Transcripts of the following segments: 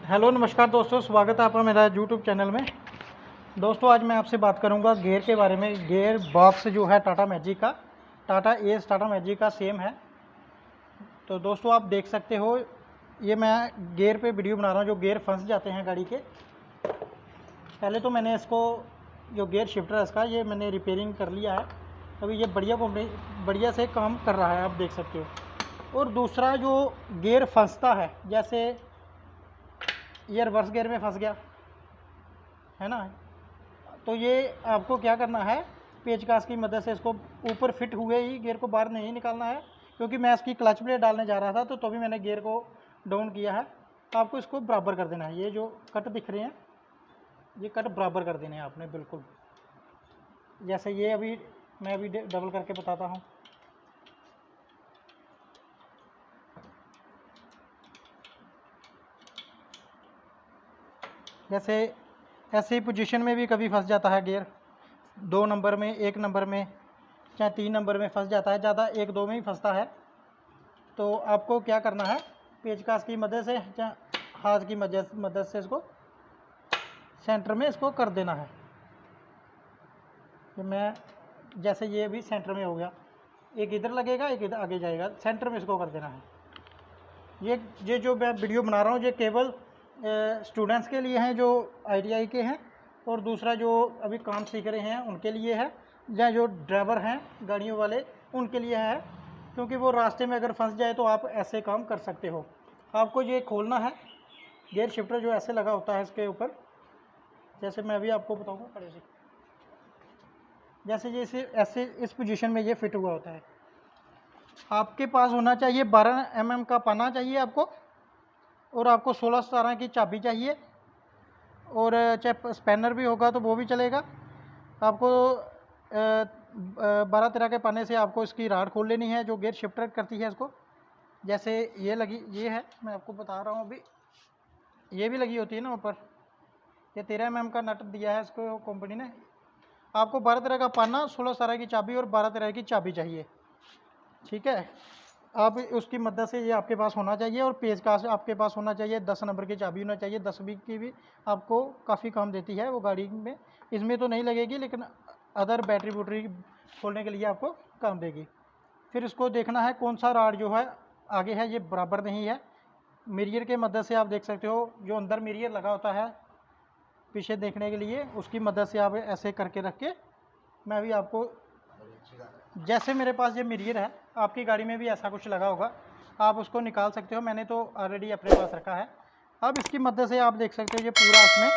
Hello नमस्कार दोस्तों, स्वागत है आपका मेरा यूट्यूब चैनल में। दोस्तों आज मैं आपसे बात करूंगा गियर के बारे में। गियर बॉक्स जो है टाटा मैजिक का, टाटा एस टाटा मैजिक का सेम है। तो दोस्तों आप देख सकते हो, ये मैं गियर पे वीडियो बना रहा हूँ जो गियर फंस जाते हैं गाड़ी के। पहले तो मैंने इसको जो गियर शिफ्टर है इसका ये मैंने रिपेयरिंग कर लिया है। अभी ये बढ़िया से काम कर रहा है, आप देख सकते हो। और दूसरा जो गियर फंसता है, जैसे ये रिवर्स गियर में फंस गया है ना, तो ये आपको क्या करना है, पेचकस की मदद से इसको ऊपर फिट हुए ही गियर को बाहर नहीं निकालना है। क्योंकि मैं इसकी क्लच प्लेट डालने जा रहा था तो भी मैंने गियर को डाउन किया है। आपको इसको बराबर कर देना है। ये जो कट दिख रहे हैं ये कट बराबर कर देने हैं आपने, बिल्कुल जैसे ये अभी मैं अभी डबल करके बताता हूँ। जैसे ऐसी पोजीशन में भी कभी फंस जाता है गियर, 2 नंबर में, 1 नंबर में, चाहे 3 नंबर में फंस जाता है, ज़्यादा 1-2 में ही फंसता है। तो आपको क्या करना है, पेचकस की मदद से या हाथ की मदद से इसको सेंटर में इसको कर देना है। तो मैं जैसे ये भी सेंटर में हो गया, एक इधर लगेगा एक इधर आगे जाएगा, सेंटर में इसको कर देना है। ये जो मैं वीडियो बना रहा हूँ ये केवल स्टूडेंट्स के लिए हैं जो ITI के हैं, और दूसरा जो अभी काम सीख रहे हैं उनके लिए है, या जो ड्राइवर हैं गाड़ियों वाले उनके लिए है। क्योंकि वो रास्ते में अगर फंस जाए तो आप ऐसे काम कर सकते हो। आपको ये खोलना है, गियर शिफ्टर जो ऐसे लगा होता है इसके ऊपर, जैसे मैं अभी आपको बताऊँगा खड़े से, जैसे ये ऐसे इस पोजीशन में ये फिट हुआ होता है। आपके पास होना चाहिए 12 mm का पन्ना चाहिए आपको, और आपको 16-17 की चाबी चाहिए, और चाहे स्पैनर भी होगा तो वो भी चलेगा। आपको 12-13 के पन्ने से आपको इसकी राड खोल लेनी है जो गियर शिफ्टर करती है इसको। जैसे ये लगी, ये है, मैं आपको बता रहा हूँ अभी, ये भी लगी होती है ना ऊपर। ये 13 mm का नट दिया है इसको कंपनी ने। आपको 12-13 का पन्ना, 16-17 की चाबी और 12-13 की चाबी चाहिए, ठीक है। आप उसकी मदद से ये आपके पास होना चाहिए, और पेचकस आपके पास होना चाहिए, 10 नंबर की चाबी होना चाहिए। 10 की भी आपको काफ़ी काम देती है वो गाड़ी में, इसमें तो नहीं लगेगी लेकिन अदर बैटरी वूटरी खोलने के लिए आपको काम देगी। फिर इसको देखना है कौन सा राड जो है आगे है ये बराबर नहीं है। मिरर के मदद से आप देख सकते हो, जो अंदर मिरर लगा होता है पीछे देखने के लिए, उसकी मदद से आप ऐसे करके रख के, मैं अभी आपको, जैसे मेरे पास ये मिरर है, आपकी गाड़ी में भी ऐसा कुछ लगा होगा, आप उसको निकाल सकते हो। मैंने तो ऑलरेडी अपने पास रखा है। अब इसकी मदद से आप देख सकते हो ये पूरा उसमें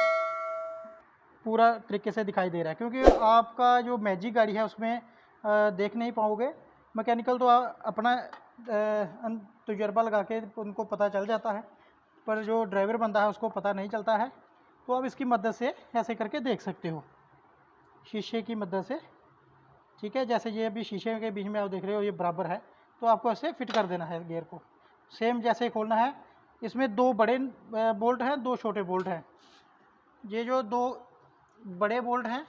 पूरा तरीके से दिखाई दे रहा है। क्योंकि आपका जो मैजिक गाड़ी है उसमें देख नहीं पाओगे, मैकेनिकल तो अपना तजुर्बा लगा के उनको पता चल जाता है, पर जो ड्राइवर बंदा है उसको पता नहीं चलता है। तो आप इसकी मदद से ऐसे करके देख सकते हो शीशे की मदद से, ठीक है। जैसे ये अभी शीशे के बीच में आप देख रहे हो ये बराबर है, तो आपको ऐसे फिट कर देना है गियर को। सेम जैसे खोलना है, इसमें 2 बड़े बोल्ट हैं, 2 छोटे बोल्ट हैं। ये जो 2 बड़े बोल्ट हैं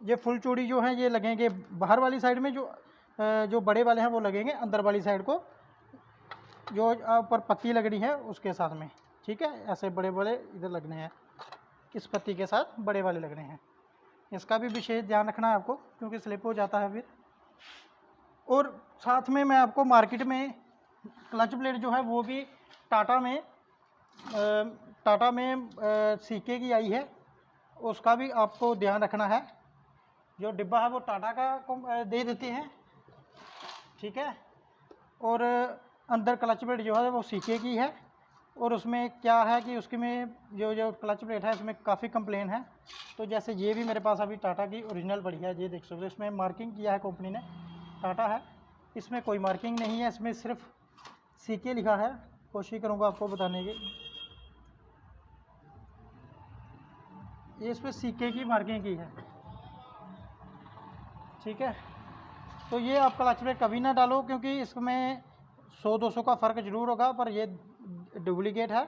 ये फुल चूड़ी जो हैं ये लगेंगे बाहर वाली साइड में, जो बड़े वाले हैं वो लगेंगे अंदर वाली साइड को, जो ऊपर पत्ती लगनी है उसके साथ में, ठीक है। ऐसे बड़े बड़े इधर लगने हैं, इस पत्ती के साथ बड़े वाले लगने हैं। इसका भी विशेष ध्यान रखना है आपको, क्योंकि स्लिप हो जाता है फिर। और साथ में मैं आपको मार्केट में क्लच प्लेट जो है वो भी टाटा में सीके की आई है, उसका भी आपको ध्यान रखना है। जो डिब्बा है वो टाटा का दे देते हैं, ठीक है। और अंदर क्लच प्लेट जो है वो सीके की है, और उसमें क्या है कि उसकी में जो क्लच प्लेट है उसमें काफ़ी कंप्लेन है। तो जैसे ये भी मेरे पास अभी टाटा की ओरिजिनल बढ़िया है, ये देख सकते हो, इसमें मार्किंग किया है कंपनी ने, टाटा है, इसमें कोई मार्किंग नहीं है, इसमें सिर्फ सीके लिखा है। कोशिश करूँगा आपको बताने की, ये इस पर सीके की मार्किंग की है, ठीक है। तो ये आप क्लच प्लेट कभी ना डालो, क्योंकि इसमें 100-200 का फ़र्क ज़रूर होगा, पर ये डुप्लीकेट है,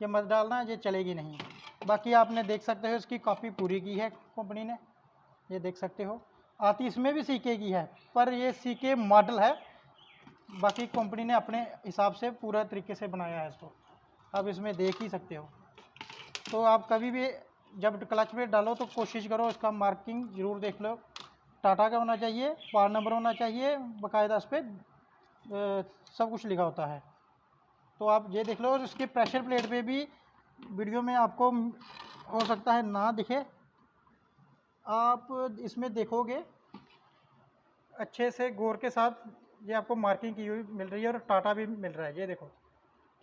ये मत डालना, ये चलेगी नहीं। बाकी आपने देख सकते हो इसकी कॉपी पूरी की है कंपनी ने, ये देख सकते हो। आती इसमें भी सीके की है, पर ये सीके मॉडल है, बाकी कंपनी ने अपने हिसाब से पूरा तरीके से बनाया है इसको। आप इसमें देख ही सकते हो। तो आप कभी भी जब क्लच प्लेट डालो तो कोशिश करो इसका मार्किंग ज़रूर देख लो, टाटा का होना चाहिए, पार्ट नंबर होना चाहिए, बाकायदा इस पर सब कुछ लिखा होता है। तो आप ये देख लो। और इसके प्रेशर प्लेट पे भी वीडियो में आपको हो सकता है ना दिखे, आप इसमें देखोगे अच्छे से गौर के साथ, ये आपको मार्किंग की हुई मिल रही है और टाटा भी मिल रहा है, ये देखो।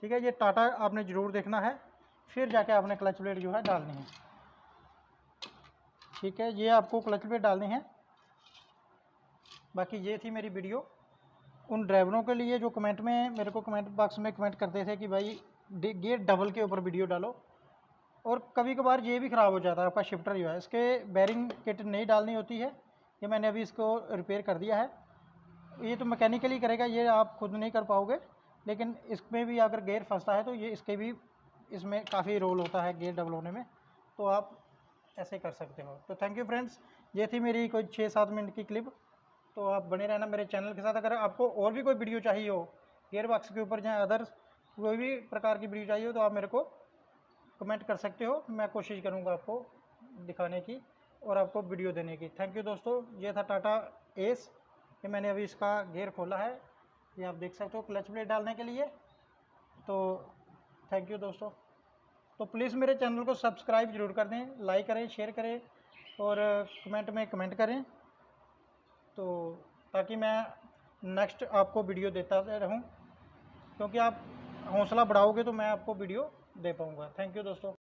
ठीक है, ये टाटा आपने ज़रूर देखना है, फिर जाके आपने क्लच प्लेट जो है डालनी है। ठीक है, ये आपको क्लच प्लेट डालनी है। बाकी ये थी मेरी वीडियो उन ड्राइवरों के लिए जो कमेंट में मेरे को कमेंट बॉक्स में कमेंट करते थे कि भाई गेयर डबल के ऊपर वीडियो डालो। और कभी कभार ये भी ख़राब हो जाता है आपका शिफ्टर जो है, इसके बैरिंग किट नहीं डालनी होती है। ये मैंने अभी इसको रिपेयर कर दिया है। ये तो मैकेनिकली करेगा, ये आप खुद नहीं कर पाओगे, लेकिन इसमें भी अगर गेयर फंसता है तो ये इसके भी इसमें काफ़ी रोल होता है गेयर डबल होने में, तो आप ऐसे कर सकते हो। तो थैंक यू फ्रेंड्स, ये थी मेरी कोई 6-7 मिनट की क्लिप। तो आप बने रहना मेरे चैनल के साथ। अगर आपको और भी कोई वीडियो चाहिए हो गियर बॉक्स के ऊपर या अदर्स कोई भी प्रकार की वीडियो चाहिए हो तो आप मेरे को कमेंट कर सकते हो, मैं कोशिश करूँगा आपको दिखाने की और आपको वीडियो देने की। थैंक यू दोस्तों, ये था टाटा एस। ये मैंने अभी इसका गियर खोला है, ये आप देख सकते हो क्लच प्लेट डालने के लिए। तो थैंक यू दोस्तों। तो प्लीज़ मेरे चैनल को सब्सक्राइब ज़रूर कर दें, लाइक करें, शेयर करें और कमेंट में कमेंट करें, तो ताकि मैं नेक्स्ट आपको वीडियो देता रहूं, क्योंकि आप हौसला बढ़ाओगे तो मैं आपको वीडियो दे पाऊँगा। थैंक यू दोस्तों।